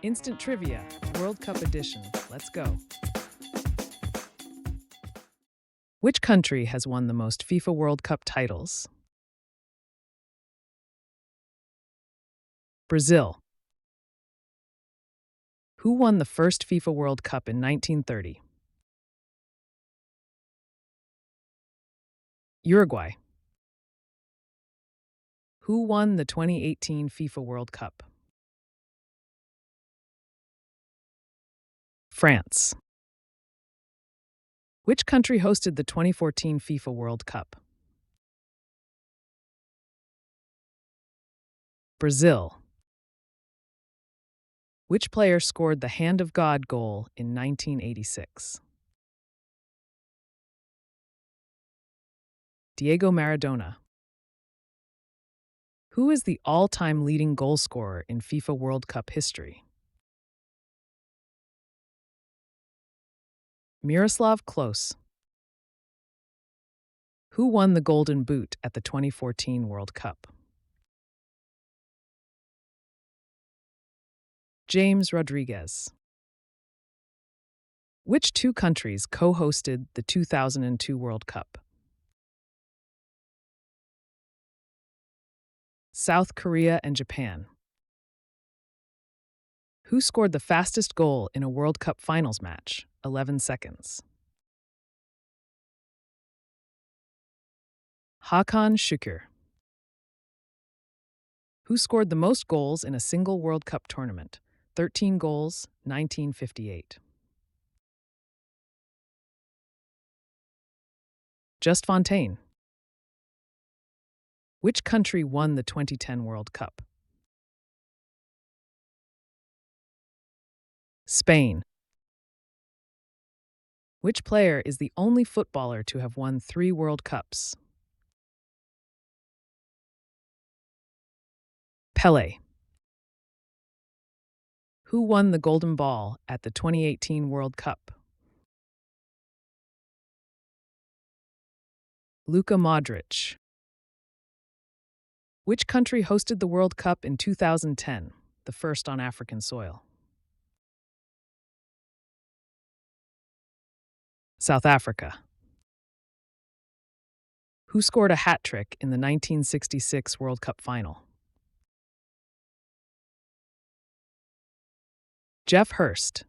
Instant Trivia, World Cup Edition. Let's go. Which country has won the most FIFA World Cup titles? Brazil. Who won the first FIFA World Cup in 1930? Uruguay. Who won the 2018 FIFA World Cup? France. Which country hosted the 2014 FIFA World Cup? Brazil. Which player scored the Hand of God goal in 1986? Diego Maradona. Who is the all-time leading goal scorer in FIFA World Cup history? Miroslav Klose. Who won the Golden Boot at the 2014 World Cup? James Rodriguez. Which two countries co-hosted the 2002 World Cup? South Korea and Japan. Who scored the fastest goal in a World Cup finals match? 11 seconds. Hakan Şükür. Who scored the most goals in a single World Cup tournament? 13 goals, 1958. Just Fontaine. Which country won the 2010 World Cup? Spain. Which player is the only footballer to have won 3 World Cups? Pelé. Who won the Golden Ball at the 2018 World Cup? Luka Modric. Which country hosted the World Cup in 2010, the first on African soil? South Africa. Who scored a hat-trick in the 1966 World Cup final? Jeff Hurst.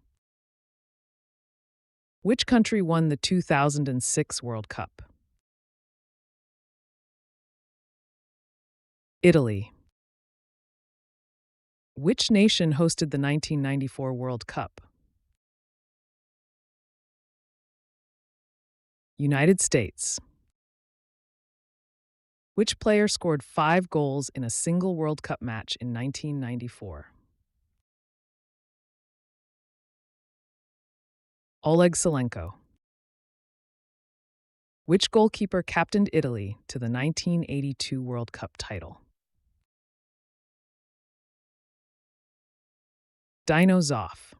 Which country won the 2006 World Cup? Italy. Which nation hosted the 1994 World Cup? United States. Which player scored 5 goals in a single World Cup match in 1994? Oleg Salenko. Which goalkeeper captained Italy to the 1982 World Cup title? Dino Zoff.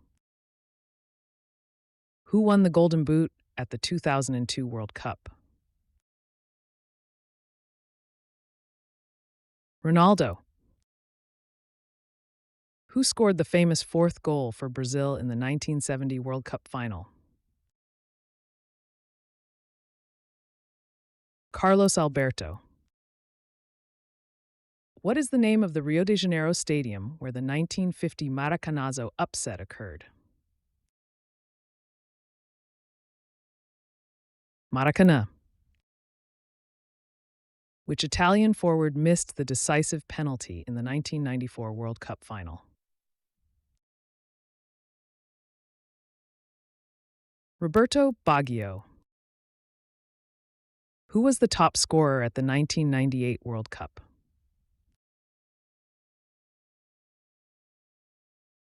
Who won the Golden Boot at the 2002 World Cup? Ronaldo. Who scored the famous 4th goal for Brazil in the 1970 World Cup final? Carlos Alberto. What is the name of the Rio de Janeiro stadium where the 1950 Maracanazo upset occurred? Maracanã. Which Italian forward missed the decisive penalty in the 1994 World Cup final? Roberto Baggio. Who was the top scorer at the 1998 World Cup?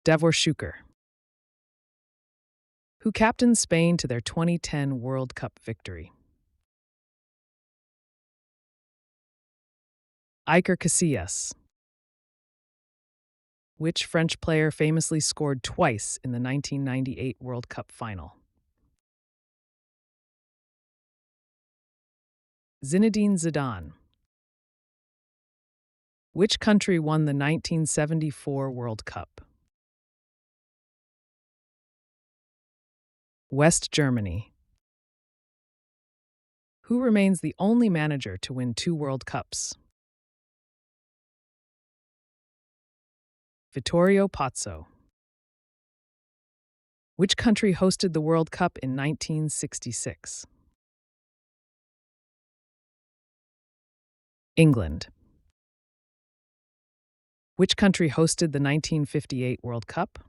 Davor Šuker. Who captained Spain to their 2010 World Cup victory? Iker Casillas. Which French player famously scored twice in the 1998 World Cup final? Zinedine Zidane. Which country won the 1974 World Cup? West Germany. Who remains the only manager to win 2 World Cups? Vittorio Pozzo. Which country hosted the World Cup in 1966? England. Which country hosted the 1958 World Cup?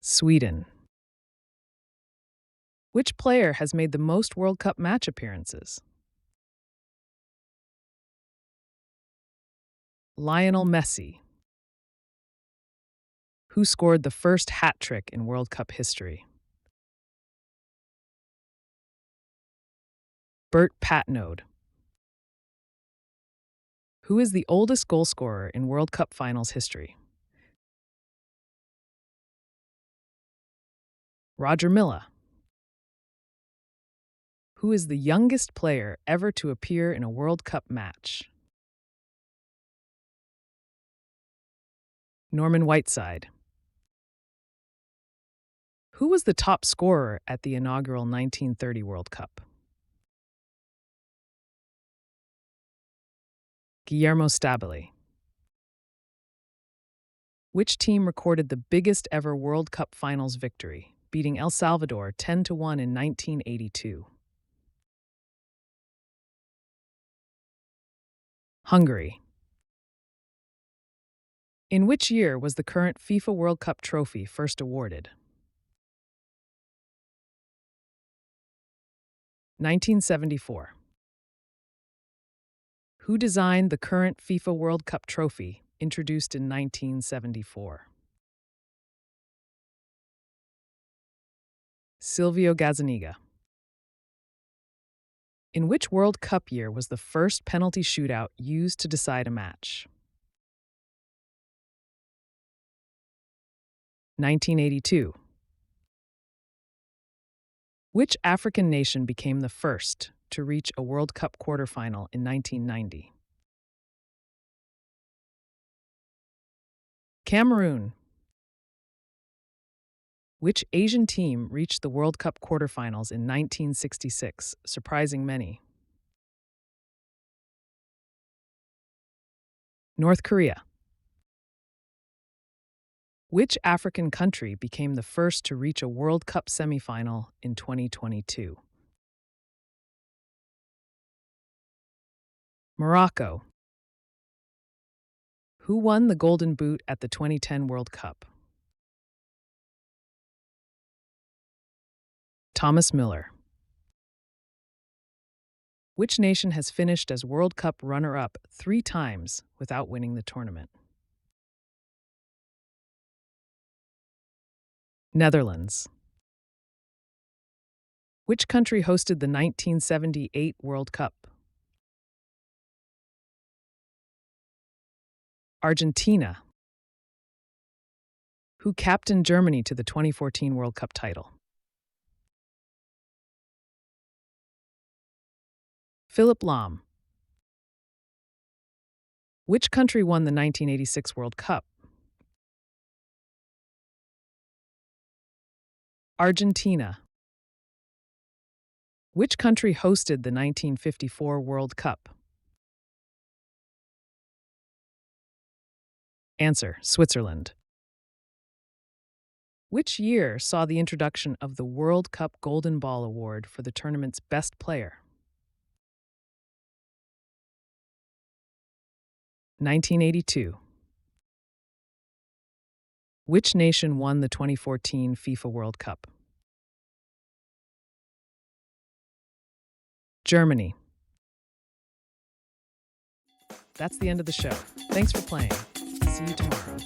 Sweden. Which player has made the most World Cup match appearances? Lionel Messi. Who scored the first hat trick in World Cup history? Bert Patnode. Who is the oldest goalscorer in World Cup finals history? Roger Milla. Who is the youngest player ever to appear in a World Cup match? Norman Whiteside. Who was the top scorer at the inaugural 1930 World Cup? Guillermo Stabile. Which team recorded the biggest ever World Cup finals victory, beating El Salvador 10-1 in 1982? Hungary. In which year was the current FIFA World Cup trophy first awarded? 1974. Who designed the current FIFA World Cup trophy, introduced in 1974? Silvio Gazzaniga. In which World Cup year was the first penalty shootout used to decide a match? 1982. Which African nation became the first to reach a World Cup quarterfinal in 1990? Cameroon. Which Asian team reached the World Cup quarterfinals in 1966, surprising many? North Korea. Which African country became the first to reach a World Cup semifinal in 2022? Morocco. Who won the Golden Boot at the 2010 World Cup? Thomas Müller. Which nation has finished as World Cup runner-up 3 times without winning the tournament? Netherlands. Which country hosted the 1978 World Cup? Argentina. Who captained Germany to the 2014 World Cup title? Philipp Lahm. Which country won the 1986 World Cup? Argentina. Which country hosted the 1954 World Cup? Answer: Switzerland. Which year saw the introduction of the World Cup Golden Ball Award for the tournament's best player? 1982. Which nation won the 2014 FIFA World Cup? Germany. That's the end of the show. Thanks for playing. See you tomorrow.